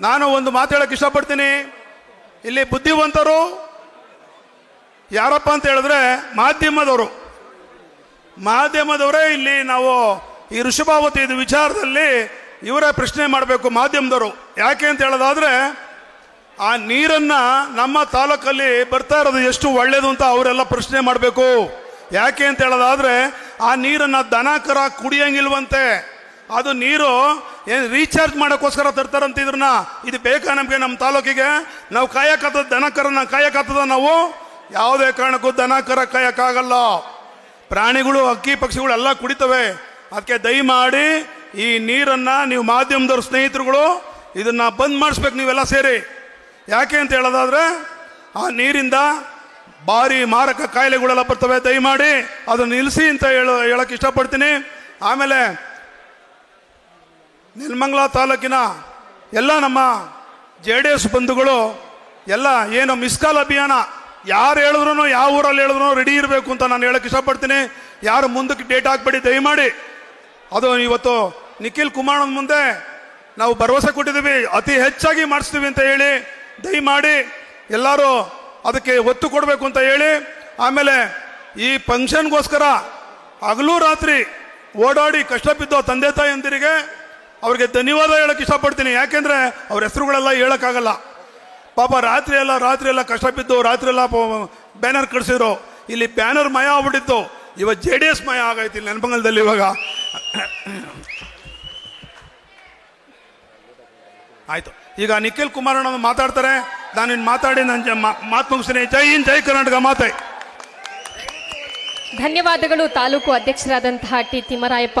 ನಾನು ಒಂದು ಮಾತು ಹೇಳಕ್ಕೆ ಇಷ್ಟಪಡ್ತೀನಿ. ಇಲ್ಲಿ ಬುದ್ಧಿವಂತರು ಯಾರಪ್ಪ ಅಂತ ಹೇಳಿದ್ರೆ ಮಾಧ್ಯಮದವರೇ ಇಲ್ಲಿ ನಾವು ಈ ಋಷಭಾವತಿ ಇದು ವಿಚಾರದಲ್ಲಿ ಇವರೇ ಪ್ರಶ್ನೆ ಮಾಡಬೇಕು ಮಾಧ್ಯಮದವರು. ಯಾಕೆ ಅಂತ ಹೇಳೋದಾದ್ರೆ ಆ ನೀರನ್ನ ನಮ್ಮ ತಾಲೂಕಲ್ಲಿ ಬರ್ತಾ ಇರೋದು ಎಷ್ಟು ಒಳ್ಳೇದು ಅಂತ ಅವರೆಲ್ಲ ಪ್ರಶ್ನೆ ಮಾಡಬೇಕು. ಯಾಕೆ ಅಂತ ಹೇಳೋದಾದ್ರೆ ಆ ನೀರನ್ನ ದನ ಕರ ಕುಡಿಯಂಗಿಲ್ವಂತೆ. ಅದು ನೀರು ಏನು ರೀಚಾರ್ಜ್ ಮಾಡೋಕ್ಕೋಸ್ಕರ ತರ್ತಾರಂತ ಇದ್ರನ್ನ. ಇದು ಬೇಕಾ ನಮಗೆ ನಮ್ಮ ತಾಲೂಕಿಗೆ? ನಾವು ಕಾಯಕತ್ತದ ದನ ಕರನ್ನ ಕಾಯಕತ್ತದ ನಾವು ಯಾವುದೇ ಕಾರಣಕ್ಕೂ ದನ ಕರ ಕಾಯಕ್ಕಾಗಲ್ಲ. ಪ್ರಾಣಿಗಳು ಹಕ್ಕಿ ಪಕ್ಷಿಗಳು ಎಲ್ಲ ಕುಡಿತವೆ. ಅದಕ್ಕೆ ದಯಮಾಡಿ ಈ ನೀರನ್ನ ನೀವು ಮಾಧ್ಯಮದವ್ರ ಸ್ನೇಹಿತರುಗಳು ಇದನ್ನ ಬಂದ್ ಮಾಡಿಸ್ಬೇಕು ನೀವೆಲ್ಲ ಸೇರಿ. ಯಾಕೆ ಅಂತ ಹೇಳೋದಾದ್ರೆ ಆ ನೀರಿಂದ ಭಾರಿ ಮಾರಕ ಕಾಯಿಲೆಗಳೆಲ್ಲ ಬರ್ತವೆ. ದಯಮಾಡಿ ಅದನ್ನು ನಿಲ್ಲಿಸಿ ಅಂತ ಹೇಳಕ್ಕೆ ಇಷ್ಟಪಡ್ತೀನಿ. ಆಮೇಲೆ ನೆಲಮಂಗಲ ತಾಲೂಕಿನ ಎಲ್ಲ ನಮ್ಮ JDS ಬಂಧುಗಳು ಎಲ್ಲ ಏನು ಮಿಸ್ಕಾಲ್ ಅಭಿಯಾನ ಯಾರು ಹೇಳಿದ್ರು ಯಾವ ಊರಲ್ಲಿ ಹೇಳಿದ್ರು ರೆಡಿ ಇರಬೇಕು ಅಂತ ನಾನು ಹೇಳಕ್ಕೆ ಇಷ್ಟಪಡ್ತೀನಿ. ಯಾರು ಮುಂದಕ್ಕೆ ಡೇಟ್ ಹಾಕ್ಬೇಡಿ ದಯಮಾಡಿ. ಅದು ಇವತ್ತು ನಿಖಿಲ್ ಕುಮಾರಣ್ಣ ಮುಂದೆ ನಾವು ಭರವಸೆ ಕೊಟ್ಟಿದ್ದೀವಿ, ಅತಿ ಹೆಚ್ಚಾಗಿ ಮಾಡಿಸ್ತೀವಿ ಅಂತ ಹೇಳಿ ದಯಮಾಡಿ ಎಲ್ಲರೂ ಅದಕ್ಕೆ ಒತ್ತು ಕೊಡಬೇಕು ಅಂತ ಹೇಳಿ, ಆಮೇಲೆ ಈ ಫಂಕ್ಷನ್ಗೋಸ್ಕರ ಹಗಲು ರಾತ್ರಿ ಓಡಾಡಿ ಕಷ್ಟ ಬಿದ್ದೋ ತಂದೆ ತಾಯಿಯಂದಿರಿಗೆ ಅವ್ರಿಗೆ ಧನ್ಯವಾದ ಹೇಳಕ್ಕೆ ಇಷ್ಟಪಡ್ತೀನಿ. ಯಾಕೆಂದ್ರೆ ಅವ್ರ ಹೆಸರುಗಳೆಲ್ಲ ಹೇಳಕ್ಕಾಗಲ್ಲ. ಪಾಪ ರಾತ್ರಿ ಎಲ್ಲ ಕಷ್ಟ ಬಿದ್ದು ರಾತ್ರಿ ಎಲ್ಲ ಬ್ಯಾನರ್ ಕಳಿಸಿದ್ರು. ಇಲ್ಲಿ ಬ್ಯಾನರ್ ಮಯ ಆಗ್ಬಿಟ್ಟಿತ್ತು, ಇವಾಗ JDS ಮಯ ಆಗೈತಿ ಇಲ್ಲಿ ನೆಲಮಂಗಲದಲ್ಲಿ. ಇವಾಗ ಆಯ್ತು, ಈಗ ನಿಖಿಲ್ ಕುಮಾರಣ್ಣ ಮಾತಾಡ್ತಾರೆ. ನಾನು ಇನ್ನು ಮಾತಾಡಿ ನನ್ನ ಮಾತು ಮುಗಿಸ್ತೀನಿ. ಜೈ ಹಿಂದ್, ಜೈ ಕರ್ನಾಟಕ ಮಾತೆ. ಧನ್ಯವಾದಗಳು ತಾಲೂಕು ಅಧ್ಯಕ್ಷರಾದಂತಹ ಟಿ ತಿಮ್ಮರಾಯಪ್ಪ.